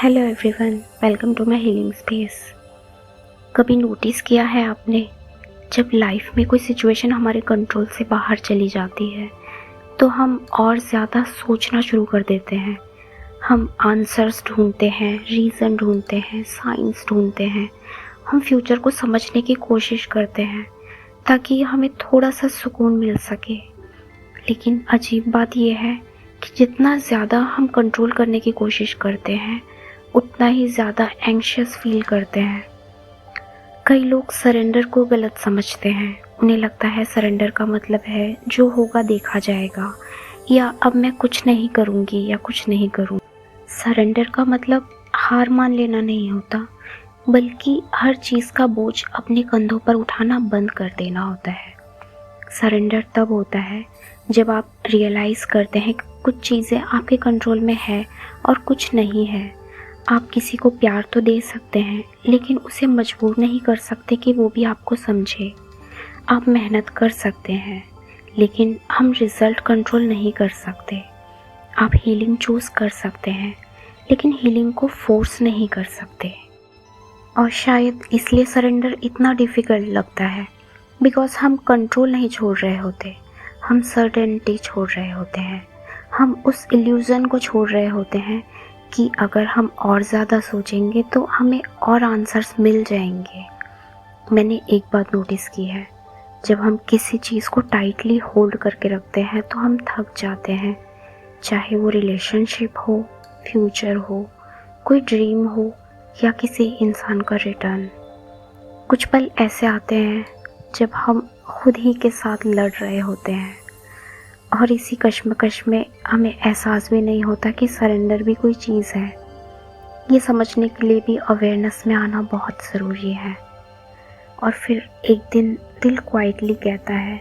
Hello everyone, welcome to my healing space. कभी notice किया है आपने, जब लाइफ में कोई सिचुएशन हमारे कंट्रोल से बाहर चली जाती है तो हम और ज़्यादा सोचना शुरू कर देते हैं। हम आंसर्स ढूंढते हैं, रीज़न ढूंढते हैं, साइंस ढूंढते हैं। हम फ्यूचर को समझने की कोशिश करते हैं ताकि हमें थोड़ा सा सुकून मिल सके। लेकिन अजीब बात यह है कि जितना ज़्यादा हम कंट्रोल करने की कोशिश करते हैं उतना ही ज़्यादा एंग्शियस फील करते हैं। कई लोग सरेंडर को गलत समझते हैं। उन्हें लगता है सरेंडर का मतलब है जो होगा देखा जाएगा, या अब मैं कुछ नहीं करूँगी या कुछ नहीं करूँ। सरेंडर का मतलब हार मान लेना नहीं होता, बल्कि हर चीज़ का बोझ अपने कंधों पर उठाना बंद कर देना होता है। सरेंडर तब होता है जब आप रियलाइज़ करते हैं कि कुछ चीज़ें आपके कंट्रोल में है और कुछ नहीं है। आप किसी को प्यार तो दे सकते हैं, लेकिन उसे मजबूर नहीं कर सकते कि वो भी आपको समझे। आप मेहनत कर सकते हैं, लेकिन हम रिज़ल्ट कंट्रोल नहीं कर सकते। आप हीलिंग चूज़ कर सकते हैं, लेकिन हीलिंग को फोर्स नहीं कर सकते। और शायद इसलिए सरेंडर इतना डिफ़िकल्ट लगता है, बिकॉज़ हम कंट्रोल नहीं छोड़ रहे होते, हम सर्टेनिटी छोड़ रहे होते हैं। हम उस इल्यूज़न को छोड़ रहे होते हैं कि अगर हम और ज़्यादा सोचेंगे तो हमें और आंसर्स मिल जाएंगे। मैंने एक बात नोटिस की है, जब हम किसी चीज़ को टाइटली होल्ड करके रखते हैं तो हम थक जाते हैं। चाहे वो रिलेशनशिप हो, फ्यूचर हो, कोई ड्रीम हो, या किसी इंसान का रिटर्न। कुछ पल ऐसे आते हैं जब हम खुद ही के साथ लड़ रहे होते हैं, और इसी कश्मकश में हमें एहसास भी नहीं होता कि सरेंडर भी कोई चीज़ है। ये समझने के लिए भी अवेयरनेस में आना बहुत ज़रूरी है। और फिर एक दिन दिल क्वाइटली कहता है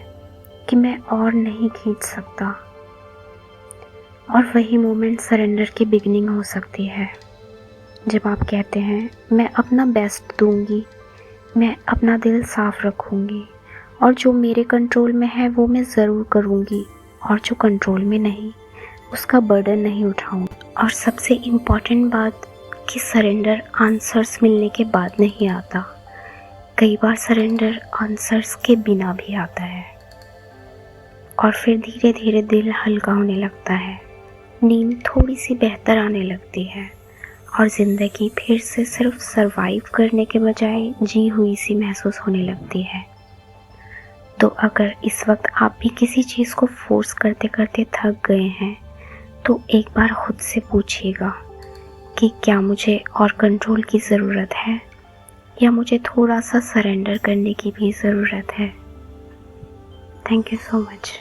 कि मैं और नहीं खींच सकता, और वही मोमेंट सरेंडर की बिगिनिंग हो सकती है। जब आप कहते हैं मैं अपना बेस्ट दूंगी, मैं अपना दिल साफ रखूंगी, और जो मेरे कंट्रोल में है वो मैं ज़रूर करूंगी, और जो कंट्रोल में नहीं उसका बर्डन नहीं उठाऊंगी। और सबसे इम्पॉर्टेंट बात कि सरेंडर आंसर्स मिलने के बाद नहीं आता। कई बार सरेंडर आंसर्स के बिना भी आता है, और फिर धीरे धीरे दिल हल्का होने लगता है, नींद थोड़ी सी बेहतर आने लगती है, और ज़िंदगी फिर से सिर्फ सरवाइव करने के बजाय जी हुई सी महसूस होने लगती है। तो अगर इस वक्त आप भी किसी चीज़ को फोर्स करते करते थक गए हैं तो एक बार खुद से पूछिएगा कि क्या मुझे और कंट्रोल की ज़रूरत है, या मुझे थोड़ा सा सरेंडर करने की भी ज़रूरत है। Thank you so much.